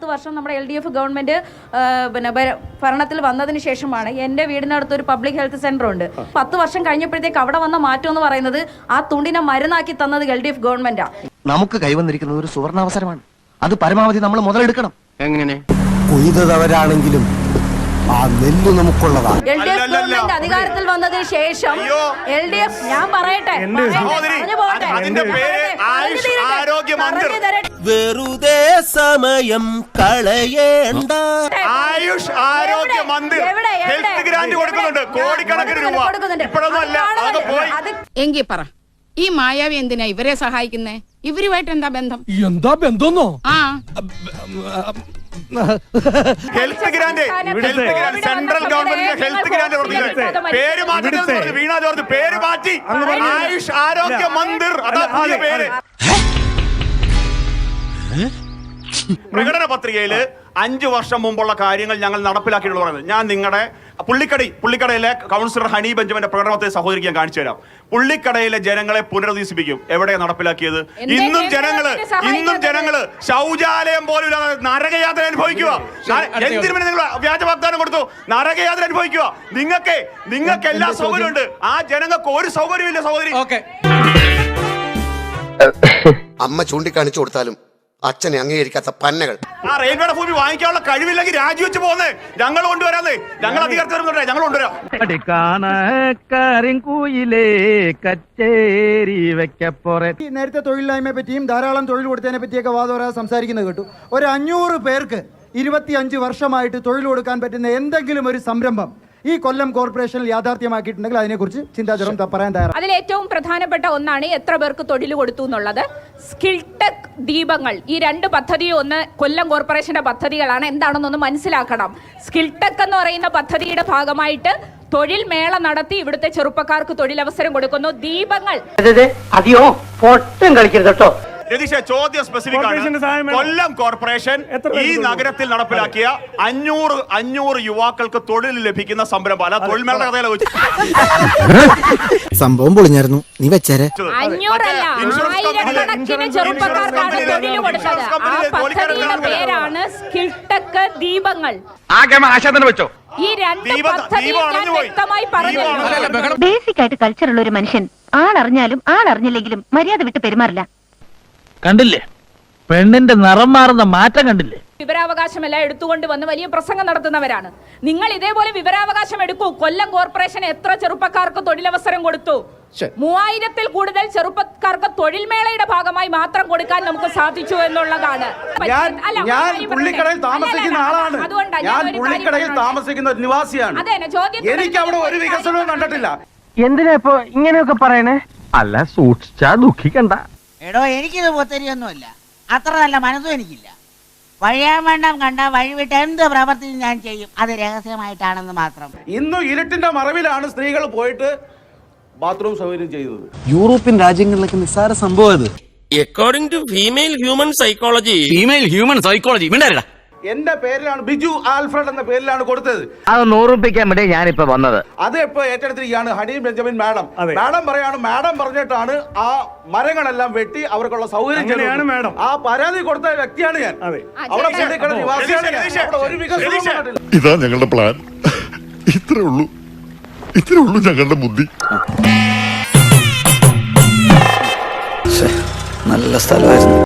10 വർഷം നമ്മുടെ LDF government ഭരണത്തിൽ വന്നതിന് ശേഷമാണ് എൻ്റെ വീടിനടുത്ത് ഒരു പബ്ലിക് ഹെൽത്ത് സെന്റർ ഉണ്ട്. 10 വർഷം കഴിഞ്ഞപ്പോഴത്തേക്ക് അവിടെ വന്ന മാറ്റം എന്ന് പറയുന്നത് ആ തുണ്ടിനെ മരുന്നാക്കി തന്നത് LDF ഗവൺമെന്റാണ്. നമുക്ക് കൈവന്നിരിക്കുന്നത് ഒരു സുവർണാവസരമാണ്. അത് പരമാവധി നമ്മൾ മുതലെടുക്കണം. എങ്ങനെ കൊയ്തവരാണെങ്കിലും ആ നെല്ല് നമുക്കുള്ളതാണ്. LDF ഗവൺമെന്റ് അധികാരത്തിൽ വന്നതിന് ശേഷം LDF ഞാൻ പറയട്ടെ വെറുതെ സമയം കളയേണ്ട. ആയുഷ് ആരോഗ്യ മന്ദിർ ഹെൽത്ത് ഗ്രാന്റ് കൊടുക്കുന്നുണ്ട് കോടിക്കണക്കിന് രൂപ. ഇപ്പോഴൊന്നും അല്ല, അതൊക്കെ പോയി. എങ്കി പറ, ഈ മായാവി എന്തിനാ ഇവരെ സഹായിക്കുന്നേ? ഇവരുമായിട്ട് എന്താ ബന്ധം? എന്താ ബന്ധമെന്നോ? ആ ഹെൽത്ത് ഗ്രാന്റ് സെൻട്രൽ ഗവൺമെന്റിന്റെ ഹെൽത്ത് ഗ്രാന്റ് പേര് മാറ്റി വീണ ജോർജ് പേര് മാറ്റി ആയുഷ് ആരോഗ്യ മന്ദിർ അതാ പുതിയ പേര്. പ്രകടന പത്രികയില് 5 വർഷം മുമ്പുള്ള കാര്യങ്ങൾ ഞങ്ങൾ നടപ്പിലാക്കിയിട്ടുള്ള പറയുന്നത്. ഞാൻ നിങ്ങളുടെ പുള്ളിക്കടയിലെ കൗൺസിലർ ഹണി ബെഞ്ചമിന്റെ പ്രകടനത്തെ സഹോദരിക്ക് ഞാൻ കാണിച്ചു തരാം. പുള്ളിക്കടയിലെ ജനങ്ങളെ പുനരധിവസിപ്പിക്കും. എവിടെയാ നടപ്പിലാക്കിയത്? ഇന്നും ജനങ്ങള് ശൗചാലയം പോലും നരകയാത്ര അനുഭവിക്കുക. എന്തിനു നിങ്ങൾ വ്യാജ വാഗ്ദാനം കൊടുത്തു? നരകയാത്ര അനുഭവിക്കുക. നിങ്ങൾക്ക് എല്ലാ സൗകര്യമുണ്ട്, ആ ജനങ്ങൾക്ക് ഒരു സൗകര്യമില്ല സഹോദരി. അമ്മ ചൂണ്ടിക്കാണിച്ചു കൊടുത്താലും അച്ഛനെ അംഗീകരിക്കാത്ത പന്നകൾ. ആ റെയിൽവേയുടെ ഭൂമി വാങ്ങിക്കാനുള്ള കഴിവില്ലെങ്കിൽ രാജിവെച്ച് പോകുന്നേ. ഞങ്ങൾ കൊണ്ടുവരാന്നേ, ഞങ്ങൾ അധികാരത്തിൽ വരുന്നുണ്ടേ, ഞങ്ങൾ കൊണ്ടുവരാം. നേരത്തെ തൊഴിലില്ലായ്മയെ പറ്റിയും ധാരാളം തൊഴിൽ കൊടുത്തതിനെ പറ്റിയൊക്കെ വാദോരാതെ സംസാരിക്കുന്നത് കേട്ടു. ഒരു 500 പേർക്ക് 25 വർഷമായിട്ട് തൊഴിൽ കൊടുക്കാൻ പറ്റുന്ന എന്തെങ്കിലും ഒരു സംരംഭം ഈ കൊല്ലം കോർപ്പറേഷനിൽ യാഥാർത്ഥ്യമാക്കിയിട്ടുണ്ടെങ്കിൽ അതിനെക്കുറിച്ച് ചിന്താചരം പറയാൻ തയ്യാറാണ്. അതിൽ ഏറ്റവും പ്രധാനപ്പെട്ട ഒന്നാണ് എത്ര പേർക്ക് തൊഴിൽ കൊടുത്തു എന്നുള്ളത്. സ്കിൽ ടെക് ദീപങ്ങൾ, ഈ 2 പദ്ധതിയും ഒന്ന് കൊല്ലം കോർപ്പറേഷന്റെ പദ്ധതികളാണ്. എന്താണെന്നൊന്ന് മനസ്സിലാക്കണം. സ്കിൽ ടെക് എന്ന് പറയുന്ന പദ്ധതിയുടെ ഭാഗമായിട്ട് തൊഴിൽ മേള നടത്തി ഇവിടുത്തെ ചെറുപ്പക്കാർക്ക് തൊഴിലവസരം കൊടുക്കുന്നു. ദീപങ്ങൾ അതെയോ പൊട്ടും കളിക്കരുത് കേട്ടോ. രതീഷേ, ചോദ്യം സ്പെസിഫിക് ആണ്. കൊല്ലം കോർപ്പറേഷൻ ഈ നഗരത്തിൽ നടപ്പിലാക്കിയ 500 യുവാക്കൾക്ക് തൊഴിൽ ലഭിക്കുന്ന സംരംഭം അല്ല തൊഴിൽ മേള കഥയിലെ സംഭവം പൊളിഞ്ഞായിരുന്നു, നീ വെച്ചേരെ. 500 അല്ല, 1000കണക്കിന് ചെറുപ്പക്കാർക്കാണ് തൊഴിൽ കൊടുത്തത്. ആ പദ്ധതിയുടെ പേരാണ് സ്കിൽ ടെക് ദീപങ്ങൾ. ഈ 2 പദ്ധതി ഞാൻ വ്യക്തമായി പറഞ്ഞു. ബേസിക് ആയിട്ട് കൾച്ചറുള്ള ഒരു മനുഷ്യൻ ആളറിഞ്ഞാലും ആളറിഞ്ഞില്ലെങ്കിലും മര്യാദ വിട്ട് പെരുമാറില്ല. കണ്ടില്ലേ പെണ്ണിന്റെ നിറം മാറുന്ന മാറ്റം കണ്ടില്ലേ? വിവരാവകാശം എല്ലാം എടുത്തുകൊണ്ട് വന്ന് വലിയ പ്രസംഗം നടത്തുന്നവരാണ് നിങ്ങൾ. ഇതേപോലെ വിവരാവകാശം എടുക്കൂ. കൊല്ലം കോർപ്പറേഷൻ എത്ര ചെറുപ്പക്കാർക്ക് തൊഴിലവസരം കൊടുത്തു? 3000-ൽ കൂടുതൽ ചെറുപ്പക്കാർക്ക് തൊഴിൽ മേളയുടെ ഭാഗമായി മാത്രം കൊടുക്കാൻ നമുക്ക് സാധിച്ചു എന്നുള്ളതാണ്. ഞാൻ പുള്ളിക്കടയിൽ താമസിക്കുന്ന ആളാണ്. ഞാൻ പുള്ളിക്കടയിൽ താമസിക്കുന്ന ഒരു നിവാസിയാണ്. എനിക്ക് അവിടെ ഒരു വികസനവും കണ്ടിട്ടില്ല. എന്തിനാ ഇപ്പൊ ഇങ്ങനെയൊക്കെ പറയണേ? അല്ല, സൂക്ഷിച്ചാ ദുഃഖിക്കണ്ട. എടോ, എനിക്കിത് പൊത്തരിയൊന്നുമില്ല, അത്ര നല്ല മനസ്സും എനിക്കില്ല. വഴിയാൻ വേണ്ടാം കണ്ട വഴിവിട്ട് എന്ത് പ്രവർത്തിയും ഞാൻ ചെയ്യും, അത് രഹസ്യമായിട്ടാണെന്ന് മാത്രം. ഇന്നും ഇരുട്ടിന്റെ മറവിലാണ് സ്ത്രീകൾ പോയിട്ട് ബാത്റൂം സൗകര്യം ചെയ്തത്. യൂറോപ്യൻ രാജ്യങ്ങളിലൊക്കെ നിസ്സാര സംഭവം അത്. According to female human psychology മിണ്ടാ. എന്റെ പേരിലാണ്, ബിജു ആൽഫ്രഡ് എന്ന പേരിലാണ് കൊടുത്തത്. അത് ഓർമ്മിപ്പിക്കാൻ വേണ്ടി ഞാനിപ്പോ വന്നത്. അത് ഇപ്പൊ ഏറ്റെടുത്തിരിക്കുകയാണ് ഹണി ബെഞ്ചമിൻ മാഡം. മാഡം പറയാണ്, മാഡം പറഞ്ഞിട്ടാണ് ആ മരങ്ങളെല്ലാം വെട്ടി അവർക്കുള്ള സൗകര്യം. ആ പരാതി കൊടുത്ത വ്യക്തിയാണ് ഞാൻ. അവിടെ നിവാസിയാണ്. ഒരു വികസനം. ഇതാ ഞങ്ങളുടെ പ്ലാൻ. ഇത്രേ ഉള്ളൂ ഞങ്ങളുടെ ബുദ്ധി. നല്ല സ്ഥലമായിരുന്നു.